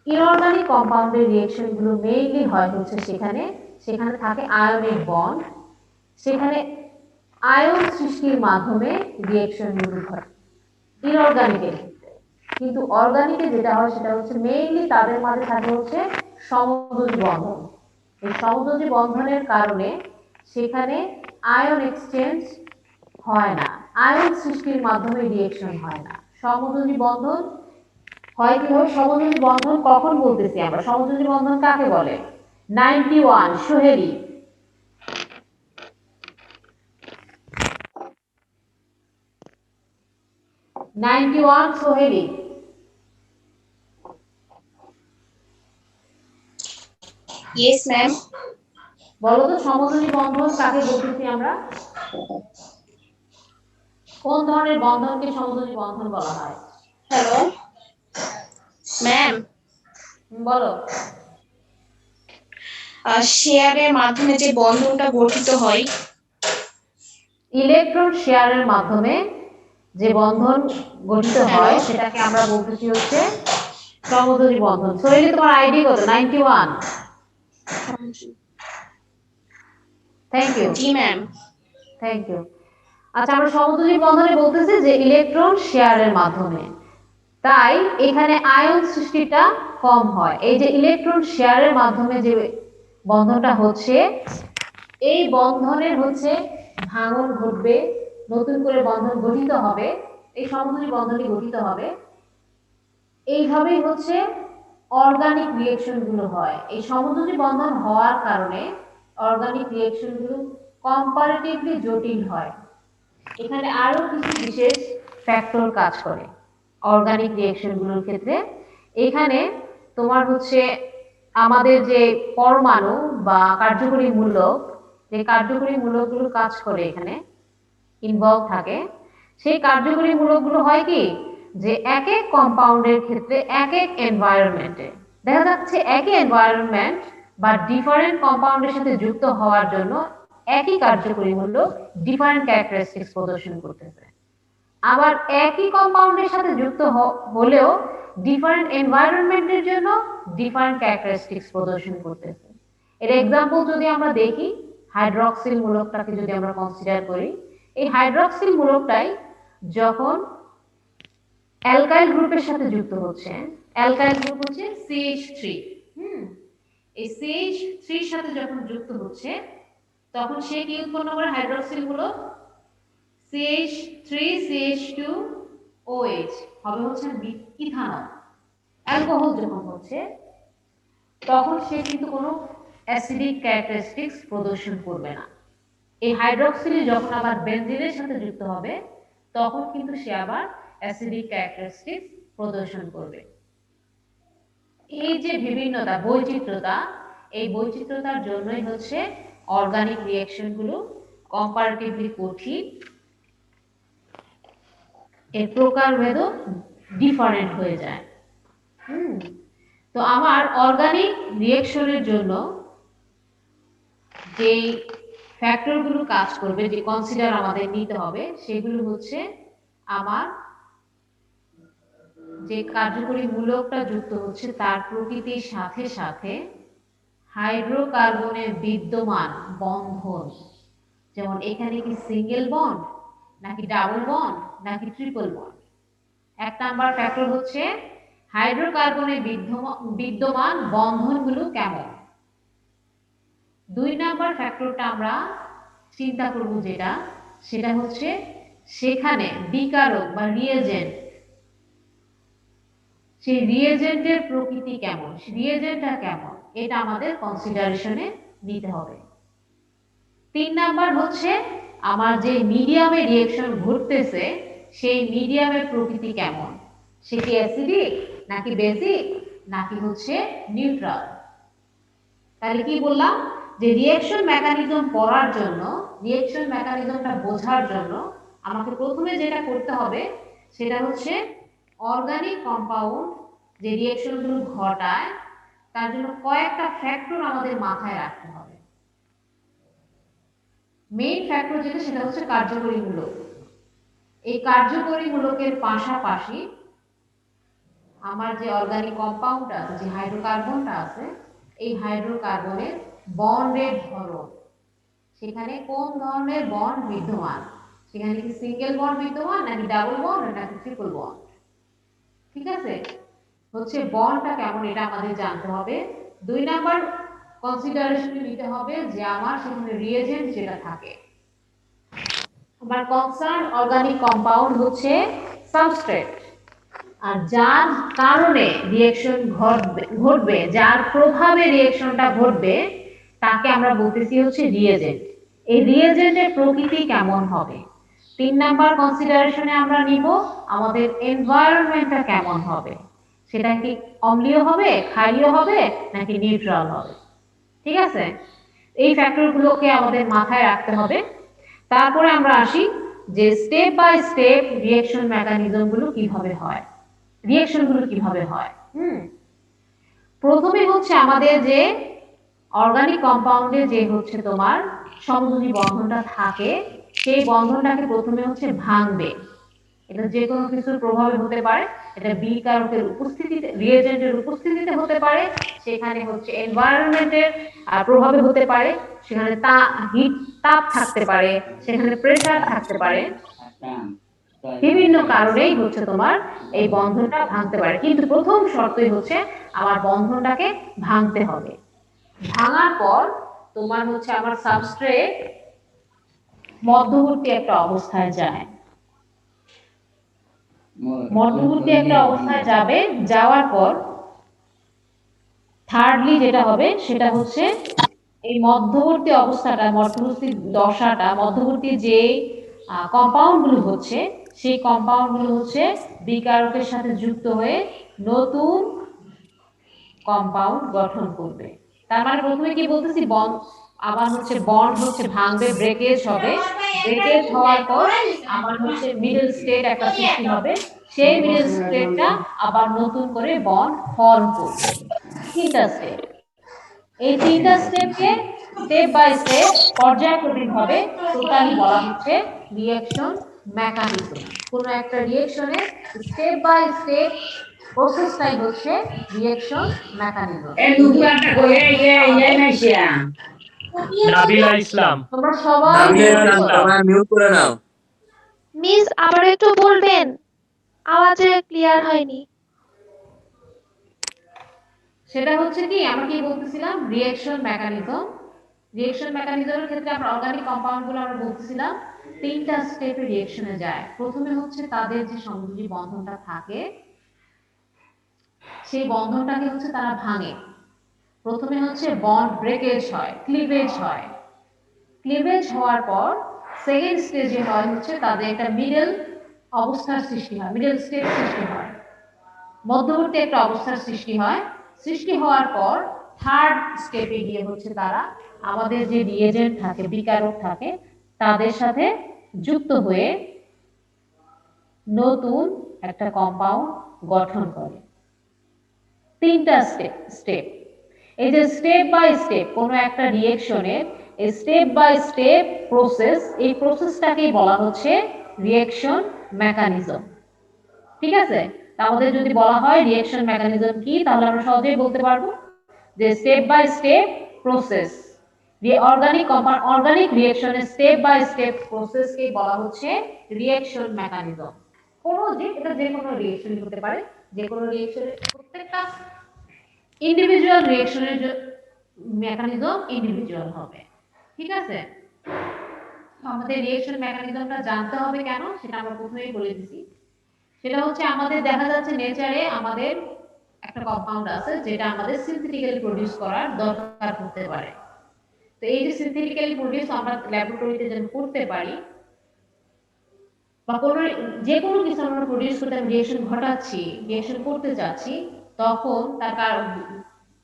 Inorganic কম্পাউন্ডের reaction গুলো mainly হয় হচ্ছে সেখানে সেখানে থাকে আয়নিক বন্ড, সেখানে আয়ন সৃষ্টির মাধ্যমে রিঅ্যাকশন গুলো ঘটে ইনঅর্গানিকের ক্ষেত্রে। কিন্তু অর্গানিকে যেটা হয় সেটা হচ্ছে মেইনলি তাদের মাঝে থাকে হচ্ছে সমযোজী বন্ধন। এই সমযোজী বন্ধনের কারণে সেখানে আয়ন এক্সচেঞ্জ হয় না, আয়ন সৃষ্টির মাধ্যমে রিঅ্যাকশন হয় না। সমযোজী বন্ধন হয় কি হয়, সমযোজী বন্ধন কখন বলতেছি আমরা, সমযোজী বন্ধন কাকে বলে? 91 সোহেলি। 91 Soheli yes ma'am. বলো তো সমযোজী বন্ধন কাকে বলতেছি আমরা? কোন ধরনের বন্ধনকে সমযোজী বন্ধন বলা হয়? Hello ma'am. বলো। শেয়ারের মাধ্যমে যে বন্ধনটা গঠিত হয়। ইলেকট্রন শেয়ারের মাধ্যমে যে বন্ধন গঠিত হ্যালো। হয় সেটাকে আমরা বলতেছি হচ্ছে সমযোজী বন্ধন। সোহেলি তোমার আইডি কত? 91। Thank you. জি ম্যাম। Thank you. আচ্ছা, আমরা সমযোজী বন্ধনে বলতেছি যে ইলেকট্রন শেয়ারের মাধ্যমে, তাই এখানে আয়ন সৃষ্টিটা কম হয়। এই যে ইলেকট্রন শেয়ারের মাধ্যমে যে বন্ধনটা হচ্ছে, এই বন্ধনের হচ্ছে ভাঙন ঘটবে, নতুন করে বন্ধন গঠিত হবে, এই সমযোজী বন্ধনটি গঠিত হবে। এইভাবেই হচ্ছে অর্গানিক রিঅ্যাকশন গুলো হয়। এই সমযোজী বন্ধন হওয়ার কারণে অর্গানিক রিঅ্যাকশন গুলো কম্পারেটিভলি জটিল হয়। এখানে আরো কিছু বিশেষ ফ্যাক্টর কাজ করে অর্গানিক রিঅ্যাকশন গুলোর ক্ষেত্রে। এখানে তোমার হচ্ছে আমাদের যে পরমাণু বা কার্যকরী মূলক, যে কার্যকরী মূলকগুলো কাজ করে এখানে ইনভলভ থাকে, সেই কার্যকরী মূলকগুলো হয় কি যে এক এক কম্পাউন্ডের ক্ষেত্রে এক এক এনভায়রনমেন্টে দেখা যাচ্ছে একই এনভায়রনমেন্ট বা ডিফারেন্ট কম্পাউন্ডের সাথে যুক্ত হওয়ার জন্য একই কার্যকরী মূলক ডিফারেন্ট ক্যারেক্টারিস্টিক্স প্রদর্শন করতেছে। আবার একই কম্পাউন্ডের সাথে যুক্ত হলেও ডিফারেন্ট এনভায়রনমেন্টের জন্য ডিফারেন্ট ক্যারেক্টারিস্টিক্স প্রদর্শন করতেছে। এর এক্সাম্পল যদি আমরা দেখি, হাইড্রক্সিল মূলকটাকে যদি আমরা কনসিডার করি, এই হাইড্রক্সিল মূলকটাই যখন অ্যালকাইল গ্রুপের সাথে যুক্ত হচ্ছে, অ্যালকাইল গ্রুপ হচ্ছে CH3, এই CH3 এর সাথে যখন যুক্ত হচ্ছে তখন সে কি উৎপন্ন করে? হাইড্রক্সিল মূলক CH3CH2OH হবে হচ্ছে ইথানল। অ্যালকোহল যখন হচ্ছে তখন সে কিন্তু কোনো অ্যাসিডিক ক্যারেক্টারিস্টিক্স প্রদর্শন করবে না। এই হাইড্রক্সিল যখন আবার বেনজিনের সাথে যুক্ত হবে তখন কিন্তু সে আবার অ্যাসিডিক ক্যারেক্টারিস্টিক্স প্রদর্শন করবে। এই যে বিভিন্নতা, বৈচিত্র্যতা, এই বৈচিত্র্যতার জন্যই হচ্ছে অর্গানিক রিঅ্যাকশনগুলো কম্পারেটিভলি কঠিন, এর প্রকারভেদও ডিফারেন্ট হয়ে যায়। তো আমার অর্গানিক রিঅ্যাকশনের জন্য যে ফ্যাক্টরগুলো কাজ করবে, যে কনসিডার আমাদের নিতে হবে, সেগুলো হচ্ছে আমার যে কার্যকরী মূলকটা যুক্ত হচ্ছে তার প্রকৃতির সাথে সাথে হাইড্রোকার্বনের বিদ্যমান বন্ধন, যেমন এখানে কি সিঙ্গেল বন্ড নাকি ডাবল বন্ড নাকি ট্রিপল বন্ড। এক নাম্বার ফ্যাক্টর হচ্ছে হাইড্রোকার্বনের বিদ্যমান বন্ধনগুলো কেমন। দুই নাম্বার ফ্যাক্টরটা আমরা চিন্তা করব যেটা, সেটা হচ্ছে সেখানে বিকারক বা রিয়েজেন্ট, সেই রিয়েজেন্টের প্রকৃতি কেমন, রিয়েজেন্টটা কেমন, এটা আমাদের কনসিডারেশনে নিতে হবে। তিন নাম্বার হচ্ছে আমার যে মিডিয়ামে রিঅ্যাকশন ঘটতেছে সেই মিডিয়ামের প্রকৃতি কেমন, সে কি অ্যাসিডিক নাকি বেসিক নাকি হচ্ছে নিউট্রাল। তাহলে কি বললাম যে রিঅ্যাকশন মেকানিজম পড়ার জন্য, রিঅ্যাকশন মেকানিজমটা বোঝার জন্য আমাকে প্রথমে যেটা করতে হবে সেটা হচ্ছে অর্গানিক কম্পাউন্ড যে রিঅ্যাকশনগুলো ঘটায় তার জন্য কয়েকটা ফ্যাক্টর আমাদের মাথায় রাখতে হবে। মেইন ফ্যাক্টর যেটা সেটা হচ্ছে কার্যকরী মূলক। এই কার্যকরী মূলকের পাশাপাশি আমার যে অর্গানিক কম্পাউন্ডটা আছে, যে হাইড্রোকার্বনটা আছে, এই হাইড্রোকার্বনের বন্ডের ধরন, সেখানে কোন ধরনের বন্ড বিদ্যমান, সেখানে কি সিঙ্গেল বন্ড বিদ্যমান নাকি ডাবল বন্ড নাকি ট্রিপল বন্ড, ঠিক আছে, হচ্ছে বন্ডটা কেমন এটা আমাদের জানতে হবে। 2 নাম্বার কনসিডারেশনে নিতে হবে যে আমার সেখানে রিএজেন্ট যেটা থাকে, আমার কনসার্ন অর্গানিক কম্পাউন্ড হচ্ছে সাবস্ট্রেট, আর যার কারণে রিঅ্যাকশন ঘটবে, যার প্রভাবে রিঅ্যাকশনটা ঘটবে, তাকে আমরা বলতেছি হচ্ছে রিএজেন্ট। এই রিএজেন্টের প্রকৃতি কেমন হবে। 3 নাম্বার কনসিডারেশনে আমরা নিব আমাদের এনভায়রনমেন্টটা কেমন হবে, সেটা কি অম্লীয় হবে, ক্ষারীয় হবে নাকি নিউট্রাল হবে, ঠিক আছে। এই ফ্যাক্টরগুলোকে আমাদের মাথায় রাখতে হবে। তারপরে আমরা আসি যে স্টেপ বাই স্টেপ রিঅ্যাকশন মেকানিজমগুলো কিভাবে হয়, রিঅ্যাকশনগুলো কিভাবে হয়। প্রথমে হচ্ছে আমাদের যে অর্গানিক কম্পাউন্ডে যে হচ্ছে তোমার সমযোজী বন্ধনটা থাকে, সেই বন্ধনটাকে প্রথমে হচ্ছে ভাঙবে। এটা যে কোনো কিছুর প্রভাবে হতে পারে, এটা বিকারকের উপস্থিতিতে, রিএজেন্টের উপস্থিতিতে হতে পারে, সেখানে হচ্ছে এনভায়রনমেন্টের প্রভাবে হতে পারে, সেখানে তাপ থাকতে পারে, সেখানে প্রেসার থাকতে পারে, বিভিন্ন কারণেই হচ্ছে তোমার এই বন্ধনটা ভাঙতে পারে। কিন্তু প্রথম শর্তই হচ্ছে আমার বন্ধনটাকে ভাঙতে হবে। ভাঙার পর তোমার হচ্ছে আমার সাবস্ট্রেট মধ্যবর্তী একটা অবস্থায় যায়, মধ্যবর্তী একটা অবস্থায় যাবে, যাওয়ার পর থার্ডলি যেটা হবে সেটা হচ্ছে এই মধ্যবর্তী অবস্থাটা, মধ্যবর্তী দশাটা, মধ্যবর্তী যে কম্পাউন্ড গুলো হচ্ছে, সেই কম্পাউন্ড গুলো হচ্ছে বিকারকের সাথে যুক্ত হয়ে নতুন কম্পাউন্ড গঠন করবে। তার মানে প্রথমে কি বলতেছি, বন্ড আবার হচ্ছে বন্ড হচ্ছে ভাঙবে, ব্রেকেজ হবে, ব্রেকেজ হওয়ার পর আবার হচ্ছে মিডল স্টেট একটা সৃষ্টি হবে, সেই মিডল স্টেটটা আবার নতুন করে বন্ড ফর্ম করবে। তিনটা স্টেপ, এই তিনটা স্টেপকে স্টেপ বাই স্টেপ পর্যায়ক্রমিকভাবে টোটালি বলা হচ্ছে রিঅ্যাকশন মেকানিজম। কোনো একটা রিঅ্যাকশনের স্টেপ বাই স্টেপ প্রসেসটাই হচ্ছে রিঅ্যাকশন মেকানিজম। নাবিলা ইসলাম। তোমরা সবাই মিউট করে নাও। মিস আবার একটু বলবেন, আওয়াজে ক্লিয়ার হয়নি। সেটা হচ্ছে কি, আমরা কি বলতেছিলাম, রিঅ্যাকশন মেকানিজম। রিঅ্যাকশন মেকানিজমের ক্ষেত্রে আমরা অর্গানিক কম্পাউন্ডগুলো আমরা বলতেছিলাম 3টা স্টেপে রিঅ্যাকশনে যায়। প্রথমে হচ্ছে তাদের যে সমযোজী বন্ধনটা থাকে, সেই বন্ধনটাকে হচ্ছে তারা ভাঙে। প্রথমে হচ্ছে বন্ড ব্রেকেজ হয়, ক্লিভেজ হয়। ক্লিভেজ হওয়ার পর সেকেন্ড স্টেজে হয় হচ্ছে তাদের একটা মিডল অবস্থার সৃষ্টি হয়, মিডল স্টেট সৃষ্টি হয়, মধ্যবর্তী একটা অবস্থার সৃষ্টি হয়। সৃষ্টি হওয়ার পর থার্ড স্টেপে গিয়ে হচ্ছে তারা আমাদের যে রিএজেন্ট থাকে, বিকারক থাকে, তাদের সাথে যুক্ত হয়ে নতুন একটা কম্পাউন্ড গঠন করে। 3টা স্টেপ। এই যে স্টেপ বাই স্টেপ কোনো একটা রিঅ্যাকশনের স্টেপ বাই স্টেপ প্রসেস, এই প্রসেসটাকেই বলা হচ্ছে রিঅ্যাকশন মেকানিজম, ঠিক আছে। আমাদের যদি বলা হয় রিঅ্যাকশন মেকানিজম কি, তাহলে আমরা সহজেই বলতে পারবো যে step by step process, organic রিঅ্যাকশনের স্টেপ বাই স্টেপ প্রসেসকে বলা হচ্ছে রিঅ্যাকশন মেকানিজম। এটা যে কোনো রিঅ্যাকশন হতে পারে, যে কোনো রিঅ্যাকশনের প্রত্যেকটা ইন্ডিভিজুয়াল রিঅ্যাকশনের মেকানিজম ইন্ডিভিজুয়াল হবে, ঠিক আছে। আমাদের রিঅ্যাকশন মেকানিজমটা জানতে হবে কেন, সেটা আমরা প্রথমেই বলে দিছি। সেটা হচ্ছে আমাদের দেখা যাচ্ছে নেচারে আমাদের একটা কম্পাউন্ড আছে যেটা আমাদের সিনথেটিক্যালি প্রোডিউস করার দরকার হতে পারে। তো এই যে সিনথেটিক্যালি প্রোডিউস আমরা ল্যাবরেটরিতে যেন করতে পারি, বা কোনো যে কোনো কিছু আমরা প্রোডিউস করতে, রিঅ্যাকশন ঘটাচ্ছি, রিঅ্যাকশন করতে যাচ্ছি, তখন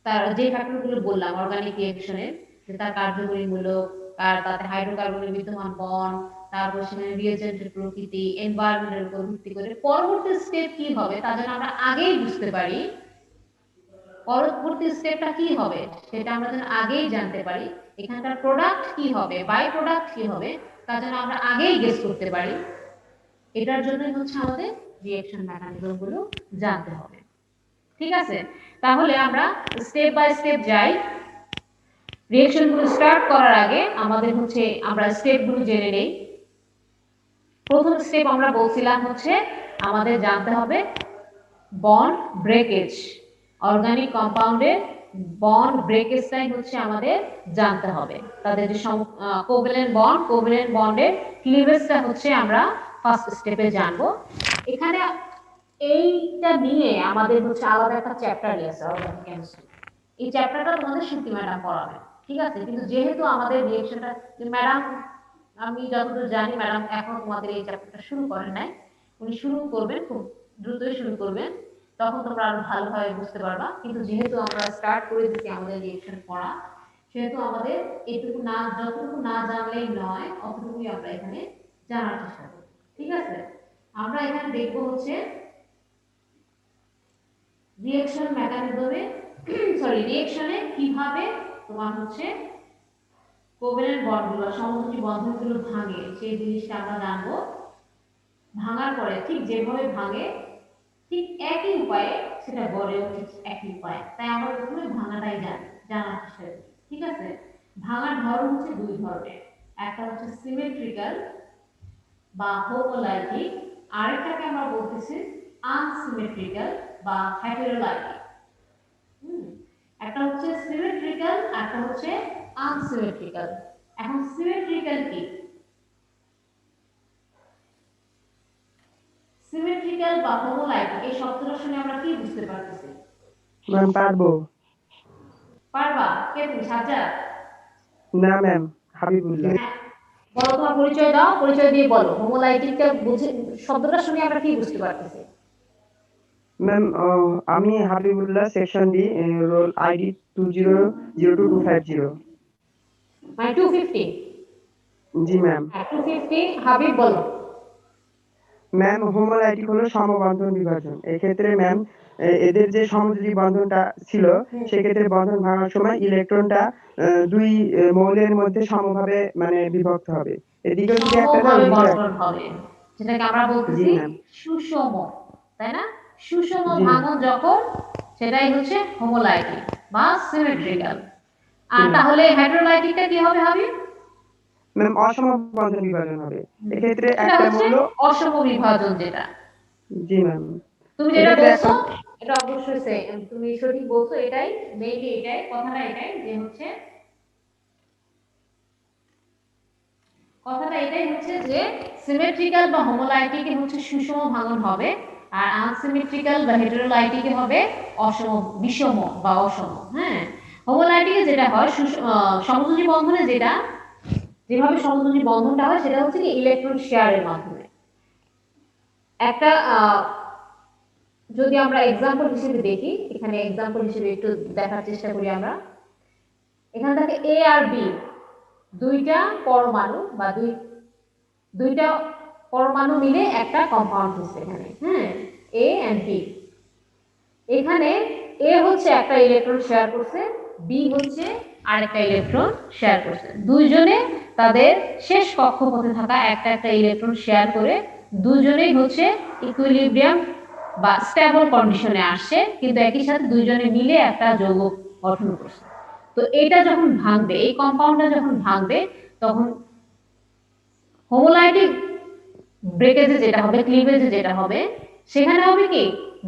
তার যে ফ্যাক্টরগুলো বললাম অর্গানিক রিঅ্যাকশনের, যে তার কার্যকরীমূলক, তাতে হাইড্রোকার্বনের বিদ্যমান বন্ড, তারপর সেখানে রিঅ্যাজেন্টের প্রকৃতি, এনভায়রনমেন্টের উপর ভিত্তি করে পরবর্তী স্টেপ কি হবে তা যেন আমরা আগেই বুঝতে পারি, পরবর্তী স্টেপটা কি হবে সেটা আমরা যেন আগেই জানতে পারি, এখানকার প্রোডাক্ট কি হবে, বাই প্রোডাক্ট কি হবে তা যেন আমরা আগেই গেস করতে পারি, এটার জন্যই হচ্ছে আমাদের রিঅ্যাকশন মেকানিজম গুলো জানতে হবে। ঠিক আছে, তাহলে আমরা স্টেপ বাই স্টেপ যাই। রিঅ্যাকশনগুলো স্টার্ট করার আগে আমাদের হচ্ছে আমরা স্টেপগুলো জেনে নেই। প্রথম স্টেপ আমরা বলছিলাম হচ্ছে আমাদের জানতে হবে বন্ড ব্রেকেজ। অর্গানিক কম্পাউন্ডের বন্ড ব্রেকেজটাই হচ্ছে আমাদের জানতে হবে। তাদের যে কোভ্যালেন্ট বন্ডের ক্লিভেজটা হচ্ছে আমরা ফার্স্ট স্টেপে জানবো। এখানে এইটা নিয়ে আমাদের হচ্ছে আলাদা একটা চ্যাপ্টার আছে অর্গানিক কেমিস্ট্রি। এই চ্যাপ্টারটা তোমাদের সুতি ম্যাডাম পড়াবে, ঠিক আছে? কিন্তু যেহেতু আমাদের রিঅ্যাকশনটা ম্যাডাম, আমি যতদূর জানি ম্যাডাম এখন তোমাদের এই চ্যাপ্টারটা শুরু করেন নাই, উনি শুরু করবেন, খুব দ্রুতই শুরু করবেন, তখন তোমরা আরো ভালোভাবে বুঝতে পারবা। কিন্তু যেহেতু আমরা স্টার্ট করে দিচ্ছি আমাদের রিঅ্যাকশন পড়া, সেহেতু আমাদের যতটুকু না জানলেই নয়, অতটুকুই আমরা এখানে জানার চেষ্টা করব, ঠিক আছে? আমরা এখানে দেখবো হচ্ছে রিঅ্যাকশন মেকানিজমে রিঅ্যাকশনে কিভাবে তোমার হচ্ছে কোভ্যালেন্ট বন্ডগুলো, সমযোজী বন্ধনগুলো ভাঙে, সেই জিনিসটা আমরা জানবো। ভাঙার পরে ঠিক যেভাবে ভাঙে ঠিক একই উপায়ে সেটা গড়েও ঠিক একই উপায়ে, তাই আমরা প্রথমে ভাঙাটাই জানার চেষ্টা করি, ঠিক আছে? ভাঙার ধরন হচ্ছে দুই ধরনের, একটা হচ্ছে সিমেট্রিক্যাল বা হোমোলাইটিক, আরেকটাকে আমরা বলতেছি আনসিমেট্রিক্যাল বা হেটেরোলাইটিক। একটা হচ্ছে সিমেট্রিক্যাল, একটা হচ্ছে আনসিমেট্রিক্যাল। এখন সিমেট্রিক্যাল কি? সিমেট্রিক্যাল বা হোমোলাইটিক এই শব্দটা শুনে আমরা কি বুঝতে পারতেছি? ম্যাম পারবো। পারবা? কে তুমি, সাজ্জাদ? না ম্যাম, হাবিবুল্লাহ। হ্যাঁ, বলো তোমার পরিচয় দাও, পরিচয় দিয়ে বলো হোমোলাইটিকটা বুঝে শব্দটা শুনে আমরা কি বুঝতে পারতেছি? ম্যাম আমি Habibullah, section D, roll ID 20022550। মানে 250? জি ম্যাম। হ্যাঁ 250। হাবিব বলো। ম্যাম হোমোলাইটিক হলো সমবন্ধন বিভাজন। এক্ষেত্রে ম্যাম এদের যে সমযোজী বন্ধনটা ছিল, সেক্ষেত্রে বন্ধন ভাঙার সময় ইলেকট্রনটা দুই মৌলের মধ্যে সমভাবে মানে বিভক্ত হবে। এদিকেও যদি একটা দাও, সমভাবে ওদিকেও বন্টন হবে, যেটাকে আমরা জি বলতেছি ম্যাম। সুষম, তাই না? সুষম জি ভাঙন যখন, সেটাই হচ্ছে হোমোলাইটিক বা সিমেট্রিক্যাল। আর ম্যাম। তাহলে হেটেরোলাইটিকটা কি হবে হাবিব? ম্যাম অসম বন্ধন বিভাজন হবে। এক্ষেত্রে এটা একটা হচ্ছে মৌল। অসম বিভাজন যেটা জি ম্যাম। তুমি যেটা এক্ষেত্রে বলছো, একটা। এটা অবশ্যই তুমি সঠিক বলছো। এটাই মেইনলি, এটাই কথাটা, এটাই যে হচ্ছে কথাটা এটাই হচ্ছে যে সিমেট্রিক্যাল বা হোমোলাইটিকে হচ্ছে সুষম ভাঙন হবে, আর আনসিমেট্রিক্যাল বা হেটেরোলাইটিকে হবে অসম, বিষম বা অসম। হ্যাঁ, হোমোলাইটিকে যেটা হয় সমযোজী বন্ধনে যেভাবে সমযোজী বন্ধনটা হয় সেটা হচ্ছে কি ইলেকট্রন শেয়ারের মাধ্যমে। একটা যদি আমরা এক্সাম্পল হিসেবে দেখি, এখানে এক্সাম্পল হিসেবে একটু দেখার চেষ্টা করি আমরা। এখানে থাকে এ আর বি, দুইটা পরমাণু বা দুইটা পরমাণু মিলে একটা কম্পাউন্ড হচ্ছে এখানে। হ্যাঁ, এ এন্ড বি। এখানে এ হচ্ছে একটা ইলেকট্রন শেয়ার করছে, বি হচ্ছে আরেকটা ইলেকট্রন শেয়ার করছে। দুইজনে তাদের শেষ কক্ষপথে থাকা একটা একটা ইলেকট্রন শেয়ার করে দুজনেই হচ্ছে ইকুইলিব্রিয়াম বা স্টেবল কন্ডিশনে আসছে, কিন্তু একই সাথে দুইজনে মিলে একটা যৌগ গঠন করছে। তো এটা যখন ভাঙবে, এই কম্পাউন্ডটা যখন ভাঙবে, তখন হোমোলাইটিক ব্রেকেজে যেটা হবে, ক্লিভেজে যেটা হবে, সেখানে হবে কি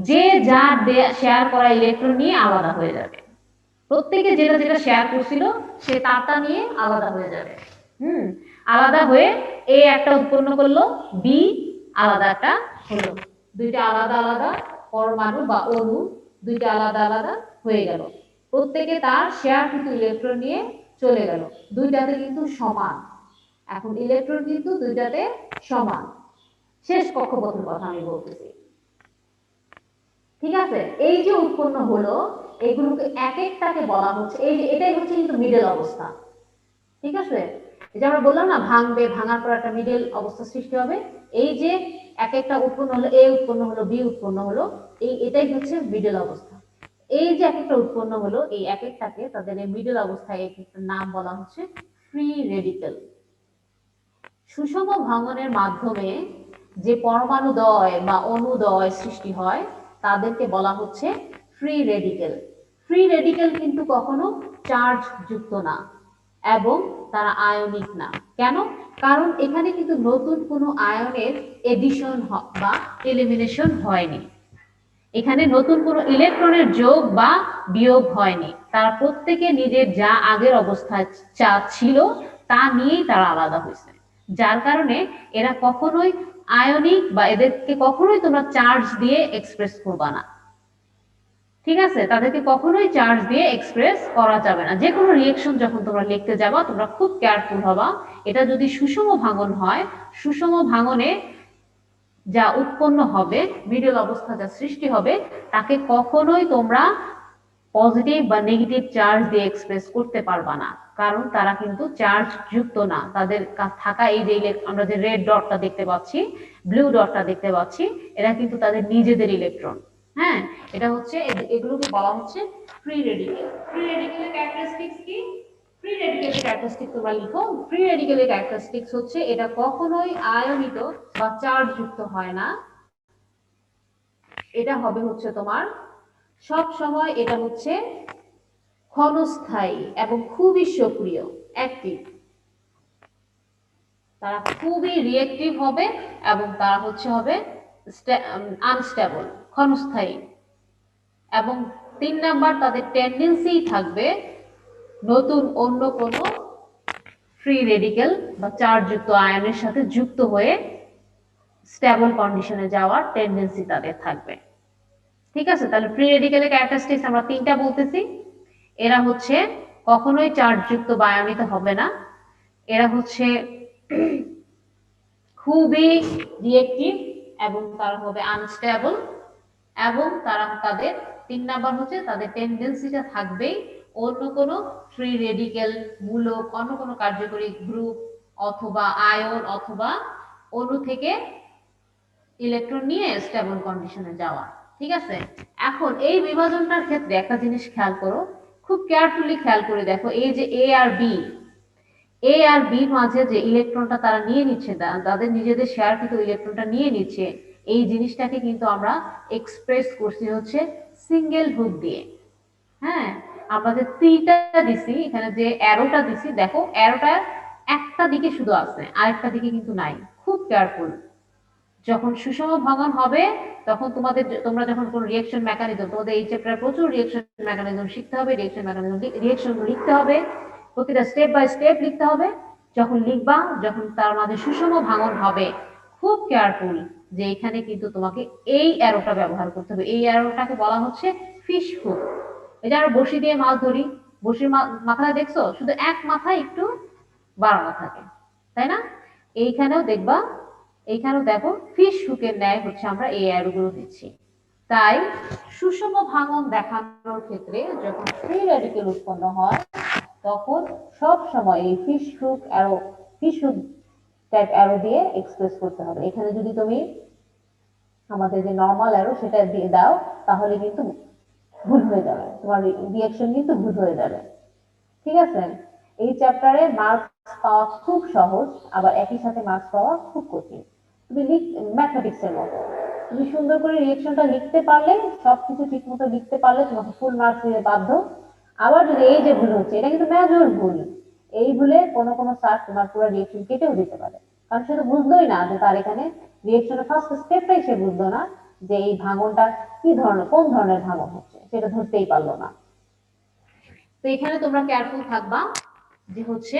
যে যার শেয়ার করা ইলেকট্রন নিয়ে আলাদা হয়ে যাবে। প্রত্যেকে যেটা যেটা শেয়ার করছিল সে তারটা নিয়ে আলাদা হয়ে যাবে। আলাদা হয়ে এ একটা উৎপন্ন করলো, বি আলাদা একটা হলো, দুইটা আলাদা আলাদা পরমাণু বা অণু দুইটা আলাদা আলাদা হয়ে গেল। প্রত্যেকে তার শেয়ার কিন্তু ইলেকট্রন নিয়ে চলে গেল, দুইটাতে কিন্তু সমান। এখন ইলেকট্রন কিন্তু দুইটাতে সমান। শেষ কক্ষপথের কথা আমি বলতেছি, ঠিক আছে? এই যে উৎপন্ন হলো, এগুলোকে এক একটাকে বলা হচ্ছে, এই যে এটাই হচ্ছে কিন্তু মিডল অবস্থা, ঠিক আছে? এই যে আমরা বললাম না ভাঙবে, ভাঙার পর একটা মিডল অবস্থা সৃষ্টি হবে। এই যে এক একটা উৎপন্ন হলো, এ উৎপন্ন হলো, বি উৎপন্ন হলো, এটাই হচ্ছে মিডল অবস্থা। এই যে এক একটা উৎপন্ন হলো, এই এক একটাকে তাদের এই মিডল অবস্থায় এক একটা নাম বলা হচ্ছে ফ্রি রেডিক্যাল। সুষম ভাঙনের মাধ্যমে যে পরমাণুদ্বয় বা অণুদ্বয় সৃষ্টি হয়, তাদেরকে বলা হচ্ছে free free radical. Free radical কিন্তু কখনো চার্জ যুক্ত না এবং তারা আয়নিক না। কেন? কারণ এখানে কিন্তু নতুন কোনো আয়নের এডিশন বা এলিমিনেশন হয়নি, এখানে নতুন কোনো ইলেকট্রনের যোগ বা বিয়োগ হয়নি, তারা প্রত্যেকে নিজের যা আগের অবস্থায় যা ছিল তা নিয়েই তারা আলাদা হয়েছে, যার কারণে এরা কখনোই আয়নিক বা এদেরকে কখনোই তোমরা চার্জ দিয়ে এক্সপ্রেস করবা না। ঠিক আছে, তাদেরকে কখনোই চার্জ দিয়ে এক্সপ্রেস করা যাবে না। যে কোনো রিয়েকশন যখন তোমরা লিখতে যাবা তোমরা খুব কেয়ারফুল হবা। এটা যদি সুষম ভাঙন হয়, সুষম ভাঙনে যা উৎপন্ন হবে, মিডল অবস্থা যা সৃষ্টি হবে, তাকে কখনোই তোমরা পজিটিভ বা নেগেটিভ চার্জ দিয়ে এক্সপ্রেস করতে পারবা না, কারণ তারা কিন্তু চার্জ যুক্ত না। তাদের থাকা এই যে আমরা যে রেড ডটটা দেখতে পাচ্ছি, ব্লু ডটটা দেখতে পাচ্ছি, এরা কিন্তু তাদের নিজেদের ইলেকট্রন। হ্যাঁ, এটা হচ্ছে এগুলোকে বলা হচ্ছে ফ্রি রেডিকেল। ফ্রি রেডিকেলের ক্যারেক্টারিস্টিক্স কি? ফ্রি রেডিকেলের ক্যারেক্টারিস্টিক তোমরা লিখো। ফ্রি রেডিকেলের ক্যারেক্টারিস্টিক্স হচ্ছে এটা কখনোই আয়নিত বা চার্জ যুক্ত হয় না। এটা হবে হচ্ছে তোমার সব সময় এটা হচ্ছে ক্ষণস্থায়ী এবং খুবই সক্রিয়, অ্যাক্টিভ। তারা খুবই রিঅ্যাক্টিভ হবে এবং তারা হবে আনস্টেবল, ক্ষণস্থায়ী। এবং 3 নাম্বার, তাদের টেন্ডেন্সি থাকবে নতুন অন্য কোনো ফ্রি রেডিকেল বা চার্জযুক্ত আয়নের সাথে যুক্ত হয়ে স্টেবল কন্ডিশনে যাওয়ার টেন্ডেন্সি তাদের থাকবে। ঠিক আছে, তাহলে ফ্রি রেডিকেলের ক্যারেক্টারিস্টিক্স আমরা 3টা বলতেছি। এরা হচ্ছে কখনোই চার্জযুক্ত বা আয়নিত হবে না, এরা হচ্ছে খুবই রিঅ্যাক্টিভ এবং তারা হবে আনস্টেবল, এবং তারা তাদের 3 নাম্বার হচ্ছে তাদের টেন্ডেন্সিটা থাকবেই অন্য কোনো ফ্রি রেডিকেল মূলক, অন্য কোনো কার্যকরী গ্রুপ অথবা আয়ন অথবা অণু থেকে ইলেকট্রন নিয়ে স্টেবল কন্ডিশনে যাওয়া। ঠিক আছে, এখন এই বিভাজনটার ক্ষেত্রে একটা জিনিস খেয়াল করো, খুব কেয়ারফুলি খেয়াল করে দেখো, এই যে এ আর বি, এ আর বি মাঝে যে ইলেকট্রনটা তারা নিয়ে নিচ্ছে, তাদের নিজেদের শেয়ারকৃত ইলেকট্রনটা নিয়ে নিচ্ছে, এই জিনিসটাকে কিন্তু আমরা এক্সপ্রেস করছি হচ্ছে সিঙ্গেল হুক দিয়ে। হ্যাঁ, আমরা যে তীরটা দিছি, এখানে যে অ্যারোটা দিছি, দেখো অ্যারোটা একটা দিকে শুধু আছে, আরেকটা দিকে কিন্তু নাই। খুব কেয়ারফুল। যখন সুষম ভাঙন হবে তখন তোমরা যখন কোন রিঅ্যাকশন মেকানিজম, তোমাদের এই চ্যাপ্টারে প্রচুর রিঅ্যাকশন মেকানিজম শিখতে হবে, রিঅ্যাকশন লিখতে হবে, প্রতিটা স্টেপ বাই স্টেপ লিখতে হবে। যখন লিখবা, যখন তার মাঝে সুষম ভাঙন হবে, খুব কেয়ারফুল যে এখানে কিন্তু তোমাকে এই অ্যারোটা ব্যবহার করতে হবে। এই অ্যারোটাকে বলা হচ্ছে ফিশ হুক। এই যে আমরা বড়শি দিয়ে মাছ ধরি, বড়শির মাথায় দেখছো শুধু এক মাথায় একটু বাড়ানো থাকে, তাই না? এইখানেও দেখবা, এইখানেও দেখো ফিশ হুকের ন্যায় হচ্ছে আমরা এই অ্যারোগুলো দিচ্ছি। তাই সুষম ভাঙন দেখানোর ক্ষেত্রে যখন ফ্রি রেডিকেল উৎপন্ন হয় তখন সব সময় এই ফিশ হুক টাইপ অ্যারো দিয়ে এক্সপ্রেস করতে হবে। এখানে যদি তুমি আমাদের যে নরমাল অ্যারো সেটা দিয়ে দাও তাহলে কিন্তু ভুল হয়ে যাবে, তোমার রিঅ্যাকশন কিন্তু ভুল হয়ে যাবে। ঠিক আছে, এই চ্যাপ্টারে মার্কস পাওয়া খুব সহজ, আবার একই সাথে মার্কস পাওয়া খুব কঠিন। তুমি ম্যাথমেটিক্সের মতো, তুমি সুন্দর করে রিঅ্যাকশনটা লিখতে পারলে, সবকিছু ঠিক মতো লিখতে পারলে তোমাকে ফুল মার্কস দিতে বাধ্য। আবার যদি এই যে ভুল হচ্ছে, এটা কিন্তু মেজর ভুল, এই ভুলে কোনো স্যার তোমার পুরো রিঅ্যাকশন কেটেও দিতে পারে, কারণ সে তো বুঝলোই না যে তার এখানে রিঅ্যাকশনের ফার্স্ট স্টেপটাই সে বুঝলো না যে এই ভাঙনটা কোন ধরনের ভাঙন হচ্ছে, সেটা ধরতেই পারলো না। তো এখানে তোমরা কেয়ারফুল থাকবা যে হচ্ছে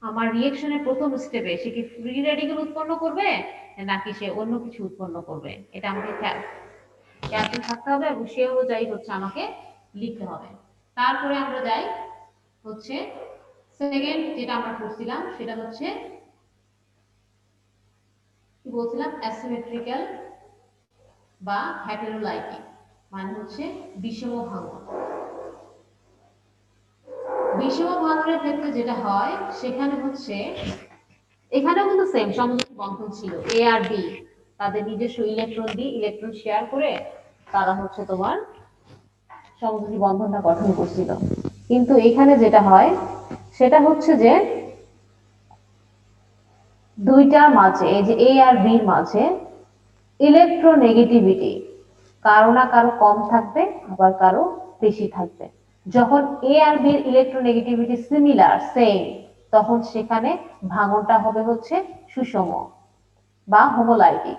আমার রিঅ্যাকশনের প্রথম স্টেপে সে কি ফ্রি রেডিকেল উৎপন্ন করবে নাকি সে অন্য কিছু উৎপন্ন করবে, এটা আমাকে কেয়ারফুল থাকতে হবে এবং সে অনুযায়ী হচ্ছে আমাকে লিখতে হবে। তারপরে আমরা যাই হচ্ছে সেকেন্ড, যেটা আমরা করছিলাম সেটা হচ্ছে কি বলছিলাম, অ্যাসিমেট্রিক্যাল বা হেটেরোলাইটিক, মানে হচ্ছে বিষম ভাঙন। বিষম ভাঙনের ক্ষেত্রে যেটা হয় সেখানে হচ্ছে, এখানেও কিন্তু সেম সমযোজী বন্ধন ছিল, এ আর বি তাদের নিজস্ব ইলেকট্রন দিয়ে ইলেকট্রন শেয়ার করে তারা হচ্ছে তোমার সমযোজী বন্ধনটা গঠন করছিল। কিন্তু এখানে যেটা হয় সেটা হচ্ছে যে দুইটার মাঝে, এই যে এ আর বির মাঝে ইলেকট্রোনেগেটিভিটি কারো না কারো কম থাকবে, আবার কারো বেশি থাকবে। যখন এ আর বি এর ইলেকট্রোনেগেটিভিটি সিমিলার সেম, তখন সেখানে ভাঙনটা হবে হচ্ছে সুষম বা হোমোলাইটিক।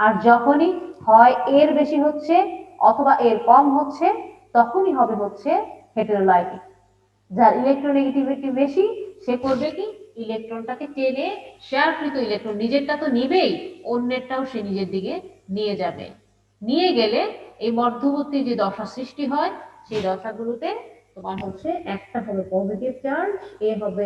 আর যখনই হয় এর বেশি হচ্ছে অথবা এর কম হচ্ছে, তখনই হবে হচ্ছে হেটেরোলাইটিক। যার ইলেকট্রোনেগেটিভিটি বেশি সে করবে কি, ইলেকট্রনটাকে টেনে, শেয়ারকৃত ইলেকট্রন নিজেরটা তো নিবেই, অন্যেরটাও সে নিজের দিকে নিয়ে যাবে। নিয়ে গেলে এই মধ্যবর্তী যে দশা সৃষ্টি হয়, সেই দশাগুলোতে তোমার হচ্ছে একটা হবে পজিটিভ চার্জ, এ হবে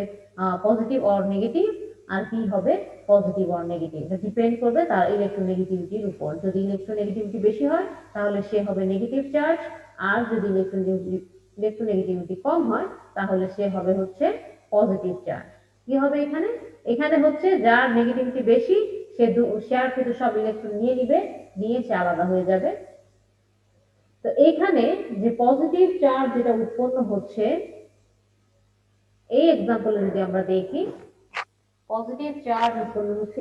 পজিটিভ অর নেগেটিভ, আর বি হবে পজিটিভ অর নেগেটিভ। এটা ডিপেন্ড করবে তার ইলেকট্রোনেগেটিভিটির উপর। যদি ইলেকট্রোনেগেটিভিটি বেশি হয় তাহলে সে হবে নেগেটিভ চার্জ, আর যদি ইলেকট্রোনেগেটিভিটি কম হয় তাহলে সে হবে হচ্ছে পজিটিভ চার্জ। কি হবে এখানে, এখানে হচ্ছে যার নেগেটিভিটি বেশি সে শেয়ারকৃত সব ইলেকট্রন নিয়ে নিবে, নিয়ে সে আলাদা হয়ে যাবে। তো এইখানে যে পজিটিভ চার্জ যেটা উৎপন্ন হচ্ছে, এই এক্সাম্পলে যদি আমরা দেখি, পজিটিভ চার্জ উৎপন্ন হচ্ছে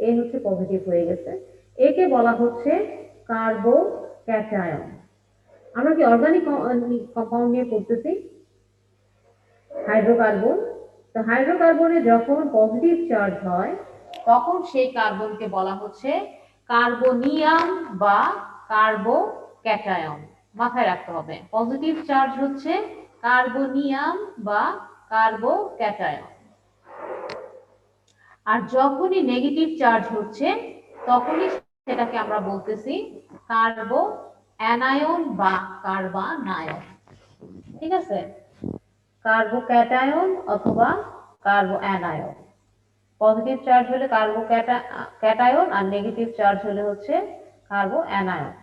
এ হচ্ছে পজিটিভ হয়ে গেছে, একে বলা হচ্ছে কার্বোক্যাটায়ন। আমরা কি অর্গানিক কম্পাউন্ড নিয়ে পড়তেছি, হাইড্রোকার্বন। তো হাইড্রোকার্বনে যখন পজিটিভ চার্জ হয় তখন সেই কার্বনকে বলা হচ্ছে কার্বনিয়াম বা কার্বোক্যাটায়ন। মাথায় রাখতে হবে, পজিটিভ চার্জ হচ্ছে কার্বনিয়াম বা কার্বোক্যাটায়ন। আর যখনই নেগেটিভ চার্জ হচ্ছে তখনই সেটাকে আমরা বলতেছি কার্বো অ্যানায়ন বা কার্বানায়ন। ঠিক আছে, কার্বোক্যাটায়ন অথবা কার্বো অ্যানায়ন। পজিটিভ চার্জ হলে কার্বোক্যাটায়ন আর নেগেটিভ চার্জ হলে হচ্ছে কার্বো অ্যানায়ন।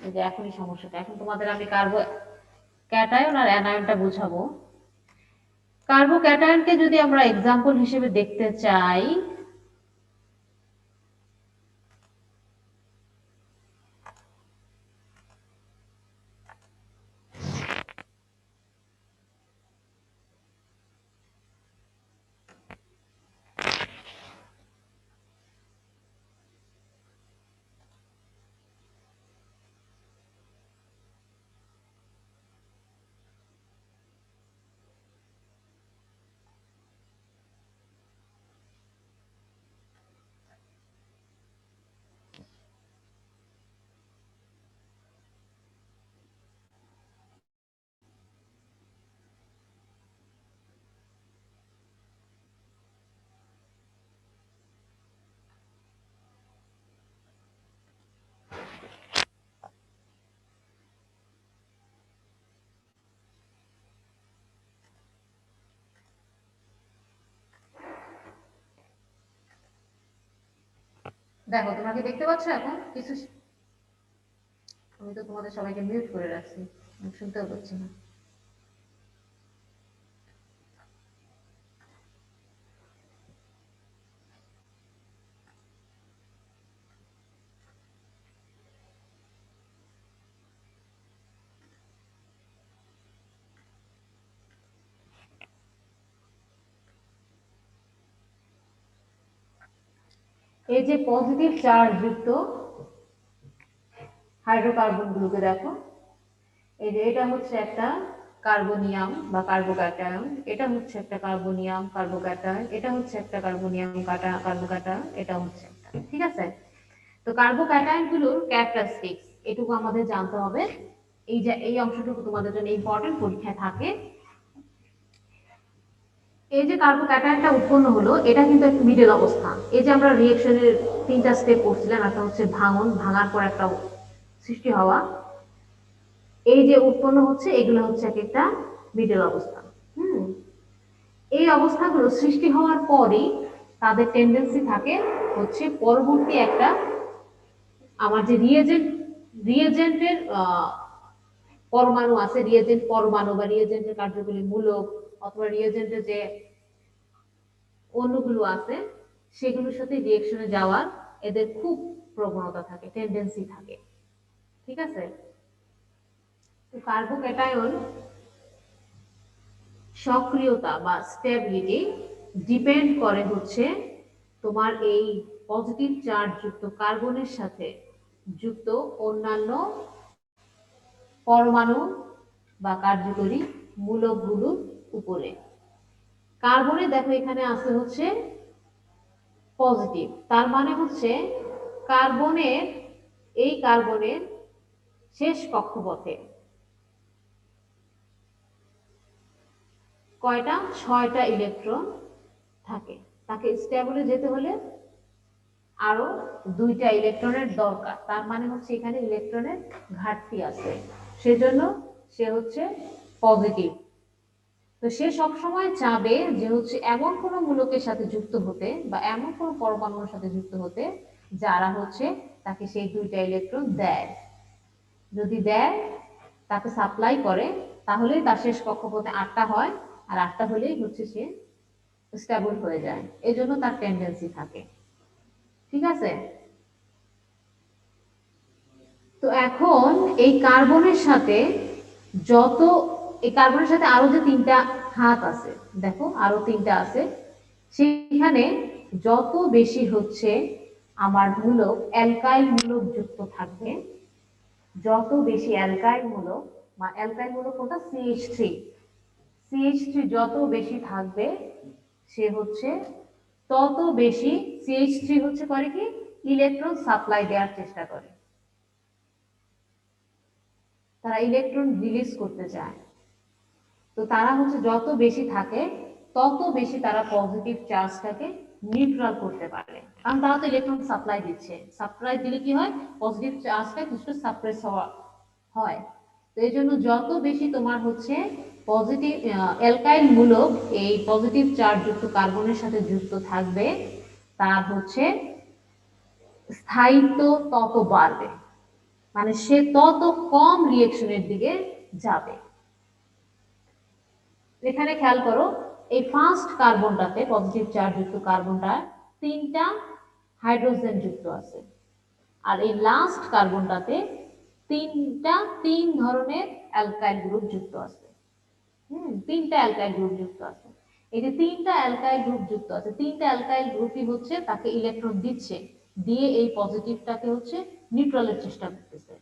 এই যে এখনই সমস্যাটা, এখন তোমাদের আমি কার্বোক্যাটায়ন আর অ্যানায়নটা বুঝাবো। কার্বোক্যাটায়নকে যদি আমরা এক্সাম্পল হিসেবে দেখতে চাই, দেখো তোমরা কি দেখতে পাচ্ছ এখন কিছু? আমি তো তোমাদের সবাইকে মিউট করে রাখছি, আমি শুনতেও পাচ্ছি না। এই যে পজিটিভ চার্জ যুক্ত হাইড্রোকার্বন গুলোকে দেখো, এই যে এটা হচ্ছে একটা কার্বনিয়াম বা কার্বোক্যাটায়ন, এটা হচ্ছে একটা কার্বনিয়াম কার্বোক্যাটায়ন, এটা হচ্ছে একটা কার্বনিয়াম কার্বোক্যাটায়ন, এটা হচ্ছে একটা। ঠিক আছে, তো কার্বোক্যাটায়ন গুলোর ক্যারেক্টারিস্টিক্স এটুকু আমাদের জানতে হবে। এই যে এই অংশটুকু তোমাদের জন্য ইম্পর্টেন্ট, পরীক্ষায় থাকে। এই যে কার্বোক্যাটায়নটা উৎপন্ন হলো, এটা কিন্তু একটা মিডল অবস্থা। এই যে আমরা রিঅ্যাকশনের তিনটা স্টেপ করছিলাম, একটা হচ্ছে ভাঙার পর একটা সৃষ্টি হওয়া, এই যে উৎপন্ন হচ্ছে এগুলো হচ্ছে একটা মিডল অবস্থা। এই অবস্থাগুলো সৃষ্টি হওয়ার পরই তাদের টেন্ডেন্সি থাকে হচ্ছে পরবর্তী একটা, আমার যে রিয়েজেন্টের পরমাণু আছে, রিয়েজেন্ট পরমাণু বা রিয়েজেন্টের কার্যকরী মূলক অথবা রিয়েজেন্টের যে অণুগুলো আছে সেগুলোর সাথে রিঅ্যাকশনে যাওয়ার এদের খুব প্রবণতা থাকে, টেন্ডেন্সি থাকে। ঠিক আছে, তো কার্বোক্যাটায়ন সক্রিয়তা বা স্টেবিলিটি ডিপেন্ড করে হচ্ছে তোমার এই পজিটিভ চার্জ যুক্ত কার্বনের সাথে যুক্ত অন্যান্য পরমাণু বা কার্যকরী মূলকগুলোর উপরে। কার্বনে দেখো এখানে আছে হচ্ছে পজিটিভ, তার মানে হচ্ছে কার্বনের শেষ কক্ষপথে কয়টা? 6টা ইলেকট্রন থাকে। তাকে স্টেবলে যেতে হলে আরো 2টা ইলেকট্রনের দরকার, তার মানে হচ্ছে এখানে ইলেকট্রনের ঘাটতি আছে, সেজন্য সে হচ্ছে পজিটিভ। তো সে সবসময় চাবে যে হচ্ছে এমন কোনো মূলকের সাথে যুক্ত হতে বা এমন কোনো পরমাণুর সাথে যুক্ত হতে যারা হচ্ছে তাকে সেই 2টা ইলেকট্রন দেয়। যদি দেয়, তাকে সাপ্লাই করে, তাহলে তার শেষ কক্ষপথে 8টা হয়, আর 8টা হলেই হচ্ছে সে স্টেবল হয়ে যায়। এজন্য তার টেন্ডেন্সি থাকে। ঠিক আছে? তো এখন এই কার্বনের সাথে আরো যে 3টা হাত আছে, দেখো আরো 3টা আছে, সেখানে যত বেশি হচ্ছে আমার মূলক অ্যালকাইল মূলক যুক্ত থাকবে, যত বেশি অ্যালকাইল মূলক বা অ্যালকাইল মূলক কোনটা? CH3 যত বেশি থাকবে, সে হচ্ছে তত বেশি CH3 হচ্ছে করে কি ইলেকট্রন সাপ্লাই দেওয়ার চেষ্টা করে, তারা ইলেকট্রন রিলিজ করতে চায়। তো তারা হচ্ছে যত বেশি থাকে তত বেশি তারা পজিটিভ চার্জটাকে নিউট্রাল করতে পারে, কারণ তারা তো ইলেকট্রন সাপ্লাই দিচ্ছে। সাপ্লাই দিলে কি হয়? পজিটিভ চার্জটা কিছুটা সাপ্রেস হয়। তো এই জন্য যত বেশি তোমার হচ্ছে পজিটিভ অ্যালকাইল মূলক এই পজিটিভ চার্জ যুক্ত কার্বনের সাথে যুক্ত থাকবে, তার হচ্ছে স্থায়িত্ব তত বাড়বে, মানে সে তত কম রিঅ্যাকশনের দিকে যাবে। এখানে খেয়াল করো, এই ফার্স্ট কার্বনটাতে পজিটিভ চার্জ যুক্ত কার্বনটা 3টা হাইড্রোজেন যুক্ত আছে, আর এই লাস্ট কার্বনটাতে 3 ধরনের অ্যালকাইল গ্রুপ যুক্ত আছে। 3টা অ্যালকাইল গ্রুপ যুক্ত আছে। এই যে 3টা অ্যালকাইল গ্রুপ যুক্ত আছে, 3টা অ্যালকাইল গ্রুপই হচ্ছে তাকে ইলেকট্রন দিচ্ছে, দিয়ে এই পজিটিভটাকে হচ্ছে নিউট্রালের চেষ্টা করতেছে।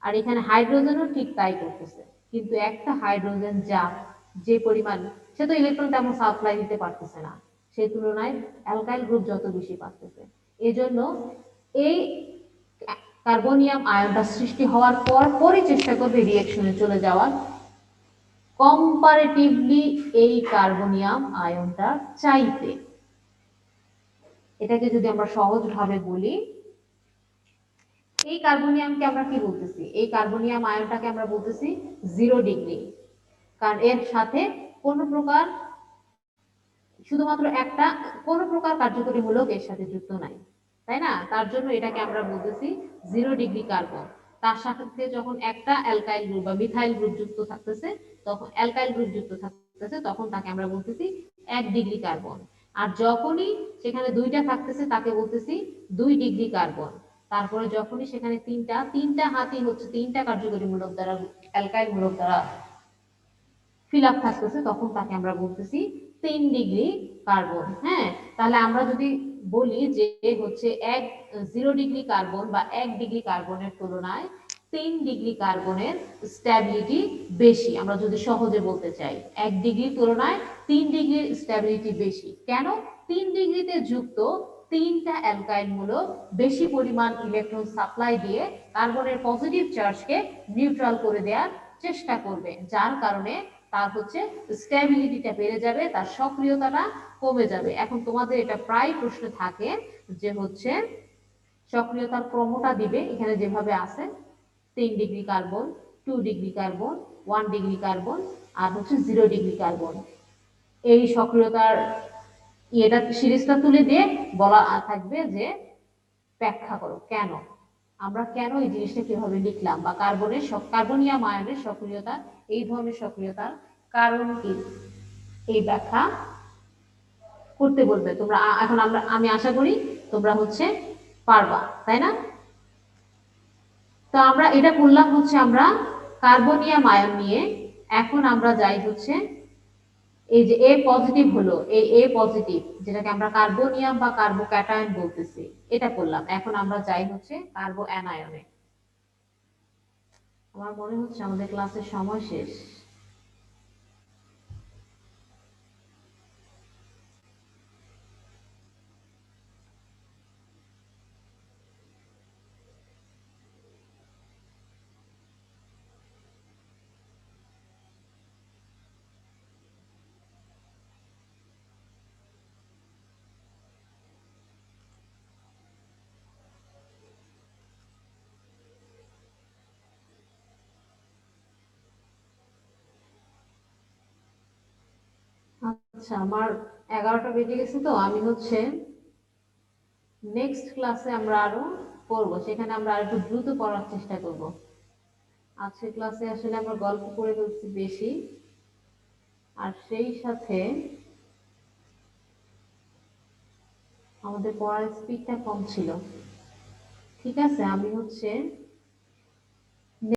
আর এখানে হাইড্রোজেনও ঠিক তাই করতেছে, কিন্তু একটা হাইড্রোজেন যে পরিমাণ, সে তো ইলেকট্রন তেমন সাপ্লাই দিতে পারতেছে না, সেই তুলনায় অ্যালকাইল গ্রুপ যত বেশি পারতেছে। এজন্য এই কার্বনিয়াম আয়নটা সৃষ্টি হওয়ার পরই চেষ্টা করবে রিঅ্যাকশনে চলে যাওয়ার, কম্পারেটিভলি এই কার্বনিয়াম আয়নটা চাইতে। এটাকে যদি আমরা সহজভাবে বলি, এই কার্বনিয়ামকে আমরা কি বলতেছি? এই কার্বনিয়াম আয়নটাকে আমরা বলতেছি 0 ডিগ্রি, কারণ এর সাথে কোনো প্রকার শুধুমাত্র একটা কোনো প্রকার কার্যকরী মূলক এর সাথে যুক্ত নাই, তাই না? তার জন্য এটাকে আমরা বলতেছি 0 ডিগ্রি কার্বন। তার সাথে যখন একটা অ্যালকাইল গ্রুপ বা মিথাইল গ্রুপ যুক্ত থাকতেছে, তখন তাকে আমরা বলতেছি 1 ডিগ্রি কার্বন। আর যখনই সেখানে 2টা থাকতেছে তাকে বলতেছি 2 ডিগ্রি কার্বন। তারপরে যখনই সেখানে তিনটা হাতই হচ্ছে 3টা কার্যকরী মূলক দ্বারা অ্যালকাইল মূলক দ্বারা ফিল আপ থাকতেছে, তখন তাকে আমরা বলতেছি 3 ডিগ্রি কার্বন। হ্যাঁ, তাহলে আমরা যদি বলি যে হচ্ছে 0 ডিগ্রি কার্বন বা 1 ডিগ্রি কার্বনের তুলনায় 3 ডিগ্রি কার্বনের স্ট্যাবিলিটি বেশি, আমরা যদি সহজে বলতে চাই 1 ডিগ্রির তুলনায় 3 ডিগ্রির স্ট্যাবিলিটি বেশি। কেন? 3 ডিগ্রিতে যুক্ত 3টা অ্যালকাইল মূলক বেশি পরিমাণ ইলেকট্রন সাপ্লাই দিয়ে কার্বনের পজিটিভ চার্জকে নিউট্রাল করে দেওয়ার চেষ্টা করবে, যার কারণে তার হচ্ছে স্ট্যাবিলিটিটা বেড়ে যাবে, তার সক্রিয়তাটা কমে যাবে। এখন তোমাদের এটা প্রায় প্রশ্ন থাকে যে হচ্ছে সক্রিয়তার ক্রমটা দিবে, এখানে যেভাবে আছে 3 degree carbon, 2 degree carbon, 1 degree carbon, আর হচ্ছে 0 ডিগ্রি কার্বন। এই সক্রিয়তার এটা সিরিজটা তুলে দিয়ে বলা থাকবে যে ব্যাখ্যা করো কেন আমরা কেন এই জিনিসটা কিভাবে লিখলাম, বা কার্বনিয়াম আয়নের সক্রিয়তা, এই ধরনের সক্রিয়তার কারণ কি, এই ব্যাখ্যা করতে বলবে তোমরা। এখন আমি আশা করি তোমরা হচ্ছে পারবা, তাই না? তো আমরা এটা করলাম হচ্ছে আমরা কার্বনিয়াম আয়ন নিয়ে। এখন আমরা যাই হচ্ছে এই যে এ পজিটিভ হলো, এই এ পজিটিভ যেটাকে আমরা কার্বনিয়াম বা কার্বোক্যাটায়ন বলতেছি, এটা করলাম। এখন আমরা যাই হচ্ছে কার্বো অ্যানায়নে। আমার মনে হচ্ছে আমাদের ক্লাসের সময় শেষ। আচ্ছা, আমার 11টা বেজে গেছে, তো আমি হচ্ছে নেক্সট ক্লাসে আমরা আরো পড়বো, সেখানে আমরা আর একটু দ্রুত পড়ার চেষ্টা করব। আজকের ক্লাসে আসলে আমরা গল্প করে ফেলছি বেশি, আর সেই সাথে আমাদের পড়ার স্পিডটা কম ছিল। ঠিক আছে, আমি হচ্ছে